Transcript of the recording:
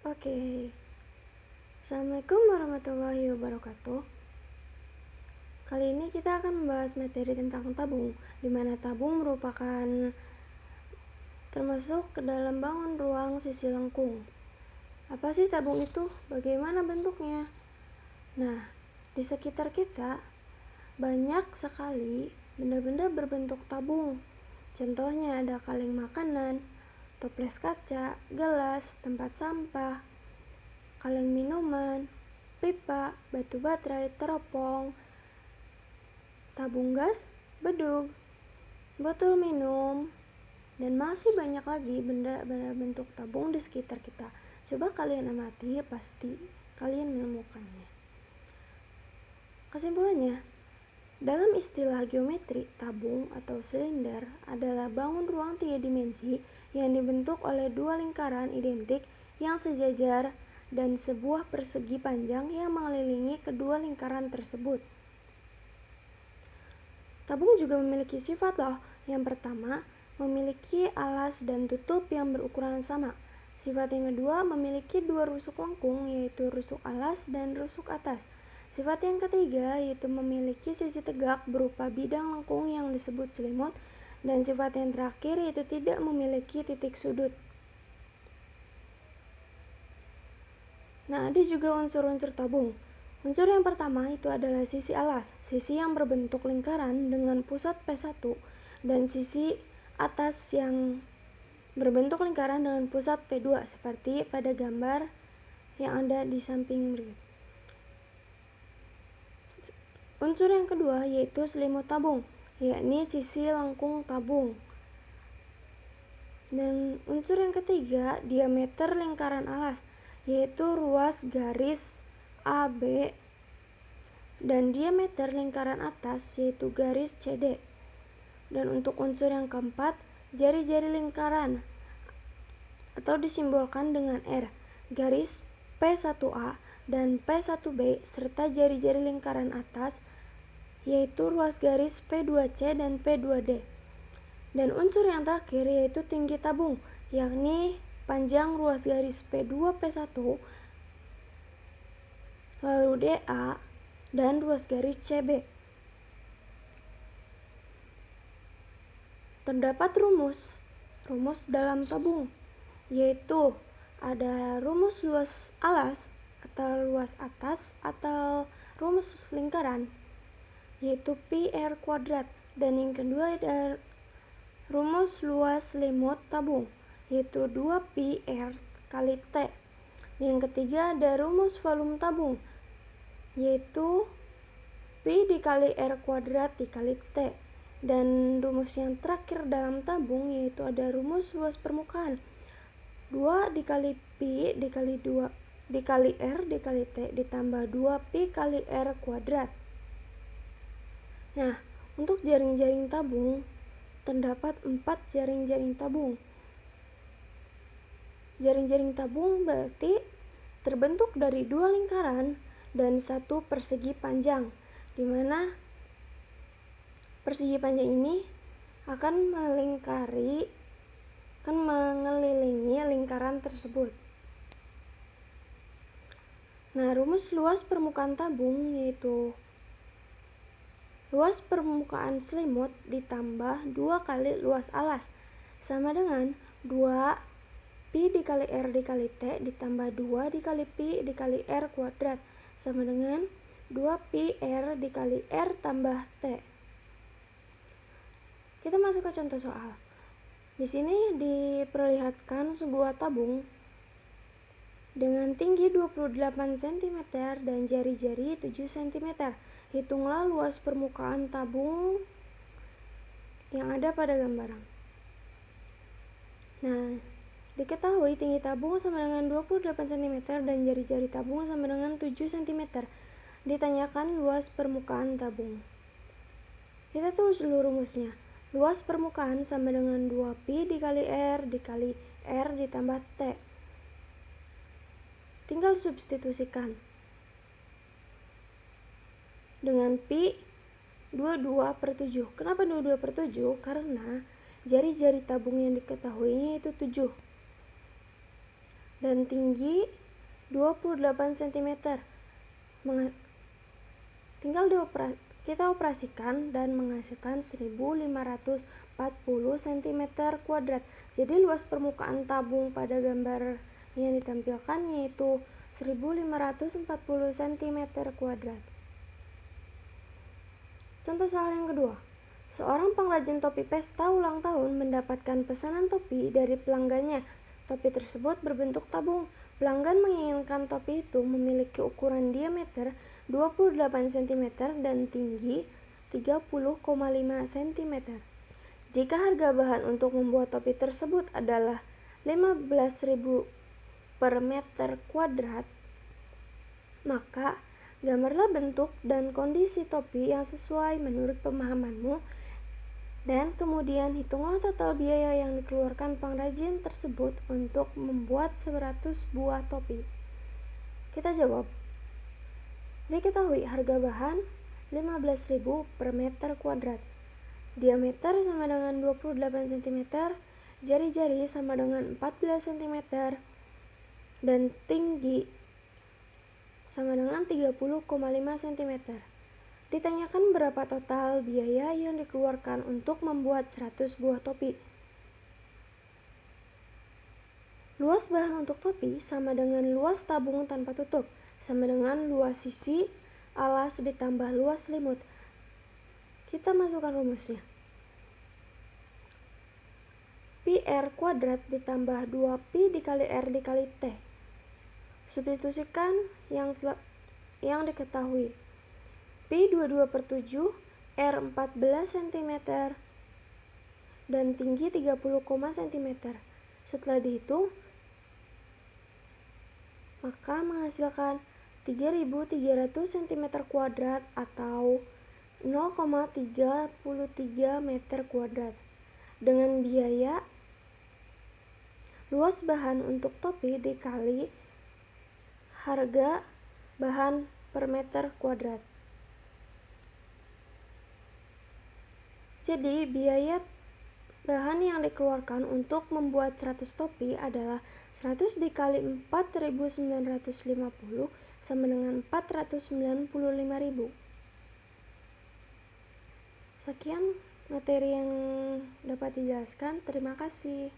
Oke, Assalamualaikum warahmatullahi wabarakatuh. Kali ini kita akan membahas materi tentang tabung, di mana tabung merupakan termasuk ke dalam bangun ruang sisi lengkung. Apa sih tabung itu? Bagaimana bentuknya? Nah, di sekitar kita banyak sekali benda-benda berbentuk tabung. Contohnya ada kaleng makanan, toples kaca, gelas, tempat sampah, kaleng minuman, pipa, batu baterai, teropong, tabung gas, bedug, botol minum, dan masih banyak lagi benda bentuk tabung di sekitar kita. Coba kalian amati, pasti kalian menemukannya. Kesimpulannya, dalam istilah geometri, tabung atau silinder adalah bangun ruang 3 dimensi yang dibentuk oleh dua lingkaran identik yang sejajar dan sebuah persegi panjang yang mengelilingi kedua lingkaran tersebut. Tabung juga memiliki sifat loh. Yang pertama, memiliki alas dan tutup yang berukuran sama. Sifat yang kedua, memiliki dua rusuk lengkung, yaitu rusuk alas dan rusuk atas. Sifat yang ketiga yaitu memiliki sisi tegak berupa bidang lengkung yang disebut selimut, dan sifat yang terakhir yaitu tidak memiliki titik sudut. Nah, ada juga unsur-unsur tabung. Unsur yang pertama itu adalah sisi alas, sisi yang berbentuk lingkaran dengan pusat P1, dan sisi atas yang berbentuk lingkaran dengan pusat P2 seperti pada gambar yang ada di samping berikut. Unsur yang kedua yaitu selimut tabung, yakni sisi lengkung tabung. Dan unsur yang ketiga, diameter lingkaran alas, yaitu ruas garis AB, dan diameter lingkaran atas yaitu garis CD. Dan untuk unsur yang keempat, jari-jari lingkaran atau disimbolkan dengan R, garis P1A dan P1B serta jari-jari lingkaran atas yaitu ruas garis P2C dan P2D. Dan unsur yang terakhir yaitu tinggi tabung, yakni panjang ruas garis P2P1 lalu DA dan ruas garis CB. Terdapat rumus dalam tabung, yaitu ada rumus luas alas atau luas atas atau rumus lingkaran yaitu PR kuadrat, dan yang kedua ada rumus luas selimut tabung yaitu 2PR kali T. Yang ketiga ada rumus volume tabung yaitu P dikali R kuadrat dikali T. Dan rumus yang terakhir dalam tabung yaitu ada rumus luas permukaan 2 dikali P dikali 2 dikali R dikali T ditambah 2P kali R kuadrat. Nah, untuk jaring-jaring tabung terdapat 4 jaring-jaring tabung. Jaring-jaring tabung berarti terbentuk dari dua lingkaran dan satu persegi panjang, di mana persegi panjang ini akan mengelilingi lingkaran tersebut. Nah, rumus luas permukaan tabung yaitu luas permukaan selimut ditambah 2 kali luas alas sama dengan 2 Pi dikali R dikali T ditambah 2 dikali Pi dikali R kuadrat sama dengan 2 Pi R dikali R tambah T. Kita masuk ke contoh soal. Di sini diperlihatkan sebuah tabung dengan tinggi 28 cm dan jari-jari 7 cm. Hitunglah luas permukaan tabung yang ada pada gambaran. Nah, diketahui tinggi tabung sama dengan 28 cm dan jari-jari tabung sama dengan 7 cm. Ditanyakan luas permukaan tabung. Kita tulis dulu rumusnya. Luas permukaan sama dengan 2Pi dikali R dikali R ditambah T. Tinggal substitusikan. Dengan Pi 22/7. Kenapa 22/7? Karena jari-jari tabung yang diketahuinya itu 7. dan tinggi 28 cm. Tinggal kita operasikan dan menghasilkan 1540 cm kuadrat. Jadi luas permukaan tabung pada gambar yang ditampilkan yaitu 1540 cm kuadrat. Contoh soal yang kedua. Seorang pengrajin topi pesta ulang tahun mendapatkan pesanan topi dari pelanggannya. Topi tersebut berbentuk tabung. Pelanggan menginginkan topi itu memiliki ukuran diameter 28 cm dan tinggi 30,5 cm. Jika harga bahan untuk membuat topi tersebut adalah 15.000 per meter kuadrat, maka gambarlah bentuk dan kondisi topi yang sesuai menurut pemahamanmu, dan kemudian hitunglah total biaya yang dikeluarkan pengrajin tersebut untuk membuat 100 buah topi. Kita jawab. Diketahui harga bahan 15.000 per meter kuadrat. Diameter sama dengan 28 cm, jari-jari sama dengan 14 cm, dan tinggi sama dengan 30,5 cm. Ditanyakan berapa total biaya yang dikeluarkan untuk membuat 100 buah topi. Luas bahan untuk topi sama dengan luas tabung tanpa tutup, sama dengan luas sisi alas ditambah luas selimut. Kita masukkan rumusnya. Pi R kuadrat ditambah 2Pi dikali R dikali T. Substitusikan yang diketahui. Pi 22/7, R 14 cm, dan tinggi 30, cm. Setelah dihitung, maka menghasilkan 3.300 cm kuadrat atau 0,33 meter kuadrat. Dengan biaya luas bahan untuk topi dikali harga bahan per meter kuadrat. Jadi biaya bahan yang dikeluarkan untuk membuat 100 topi adalah 100 dikali 4.950 sama dengan 495.000. Sekian materi yang dapat dijelaskan. Terima kasih.